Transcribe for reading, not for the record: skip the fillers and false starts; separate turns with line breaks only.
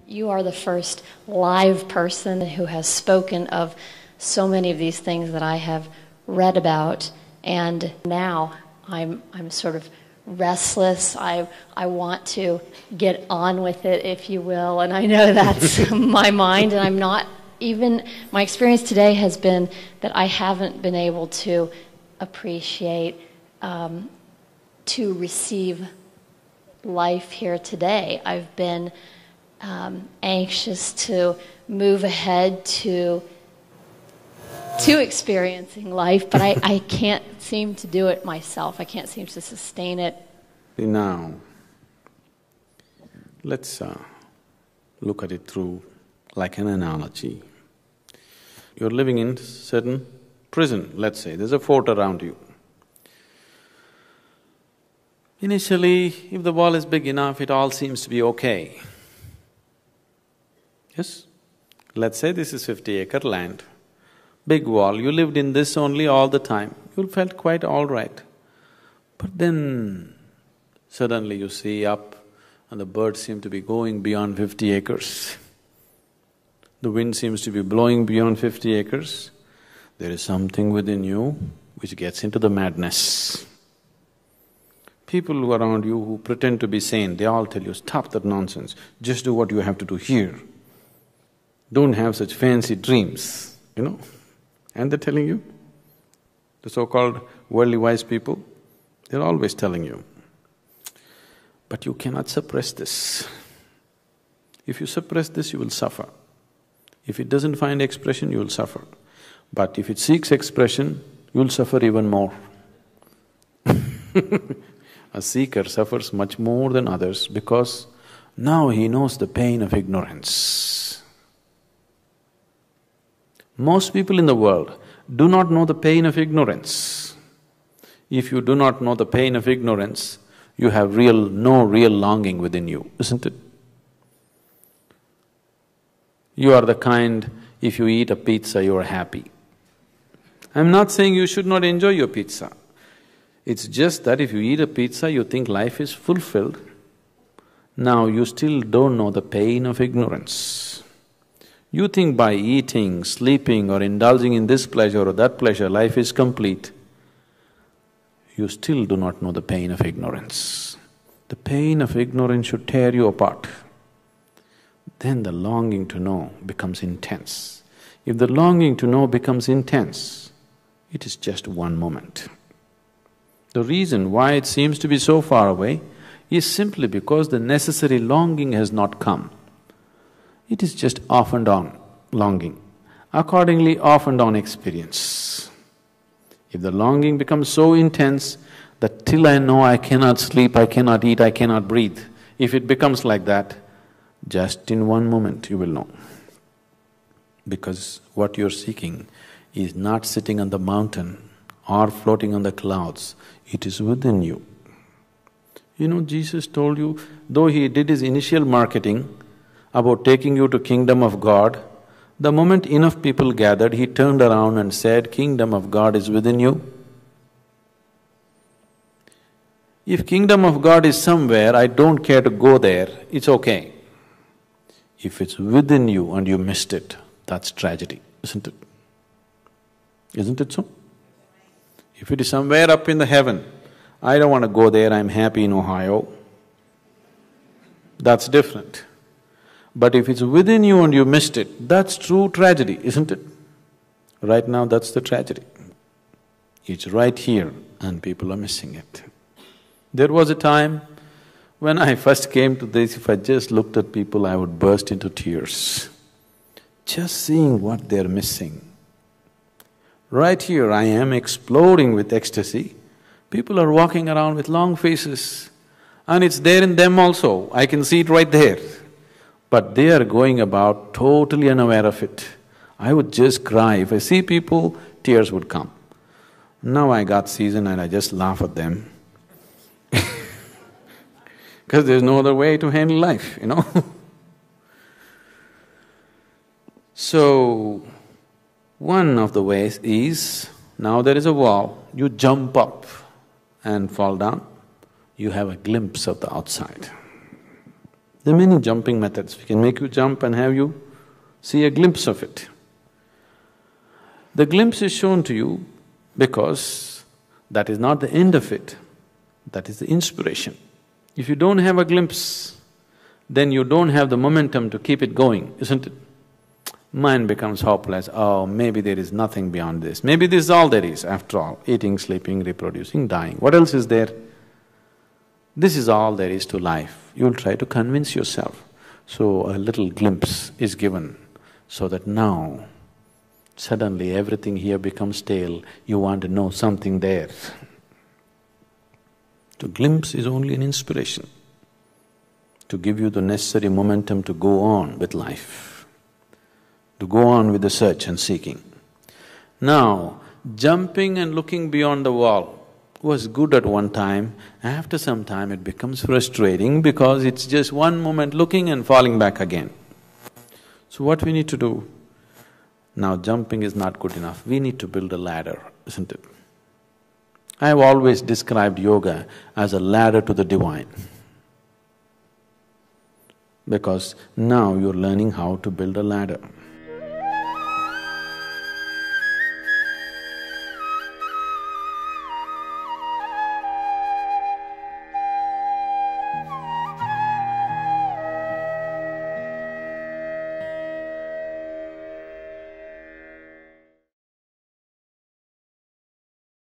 You are the first live person who has spoken of so many of these things that I have read about, and now I'm sort of restless. I want to get on with it, if you will, and I know that's my mind, and I'm not even, my experience today has been that I haven't been able to appreciate, to receive life here today. I've been anxious to move ahead to experiencing life, but I can't seem to do it myself. I can't seem to sustain it.
Now, let's look at it through like an analogy. You're living in certain prison, let's say, there's a fort around you. Initially, if the wall is big enough, it all seems to be okay. Yes? Let's say this is 50-acre land, big wall, you lived in this only all the time, you felt quite all right. But then, suddenly you see up and the birds seem to be going beyond 50 acres. The wind seems to be blowing beyond 50 acres. There is something within you which gets into the madness. People who are around you who pretend to be sane, they all tell you, stop that nonsense, just do what you have to do here. Don't have such fancy dreams, you know. And they're telling you, the so-called worldly wise people, they're always telling you. But you cannot suppress this. If you suppress this, you will suffer. If it doesn't find expression, you will suffer. But if it seeks expression, you will suffer even more. A seeker suffers much more than others because now he knows the pain of ignorance. Most people in the world do not know the pain of ignorance. If you do not know the pain of ignorance, you have no real longing within you, isn't it? You are the kind, if you eat a pizza, you are happy. I'm not saying you should not enjoy your pizza. It's just that if you eat a pizza, you think life is fulfilled. Now you still don't know the pain of ignorance. You think by eating, sleeping or indulging in this pleasure or that pleasure, life is complete. You still do not know the pain of ignorance. The pain of ignorance should tear you apart. Then the longing to know becomes intense. If the longing to know becomes intense, it is just one moment. The reason why it seems to be so far away is simply because the necessary longing has not come. It is just off and on longing, accordingly off and on experience. If the longing becomes so intense that till I know I cannot sleep, I cannot eat, I cannot breathe, if it becomes like that, just in one moment you will know. Because what you're seeking is not sitting on the mountain or floating on the clouds, it is within you. You know, Jesus told you, though he did his initial marketing about taking you to kingdom of God, the moment enough people gathered, he turned around and said, kingdom of God is within you. If kingdom of God is somewhere, I don't care to go there, it's okay. If it's within you and you missed it, that's tragedy, isn't it? Isn't it so? If it is somewhere up in the heaven, I don't want to go there, I'm happy in Ohio, that's different. But if it's within you and you missed it, that's true tragedy, isn't it? Right now, that's the tragedy. It's right here and people are missing it. There was a time when I first came to this, if I just looked at people, I would burst into tears. Just seeing what they're missing. Right here I am exploding with ecstasy. People are walking around with long faces and it's there in them also, I can see it right there. But they are going about totally unaware of it. I would just cry. If I see people, tears would come. Now I got seasoned and I just laugh at them because there's no other way to handle life, you know. So, one of the ways is, now there is a wall, you jump up and fall down, you have a glimpse of the outside. There are many jumping methods. We can make you jump and have you see a glimpse of it. The glimpse is shown to you because that is not the end of it, that is the inspiration. If you don't have a glimpse, then you don't have the momentum to keep it going, isn't it? Mind becomes hopeless, oh, maybe there is nothing beyond this, maybe this is all there is after all, eating, sleeping, reproducing, dying, what else is there? This is all there is to life. You'll try to convince yourself. So a little glimpse is given so that now suddenly everything here becomes stale, you want to know something there. So glimpse is only an inspiration to give you the necessary momentum to go on with life, to go on with the search and seeking. Now, jumping and looking beyond the wall was good at one time, after some time it becomes frustrating because it's just one moment looking and falling back again. So what we need to do? Now jumping is not good enough, we need to build a ladder, isn't it? I have always described yoga as a ladder to the divine. Because now you're learning how to build a ladder.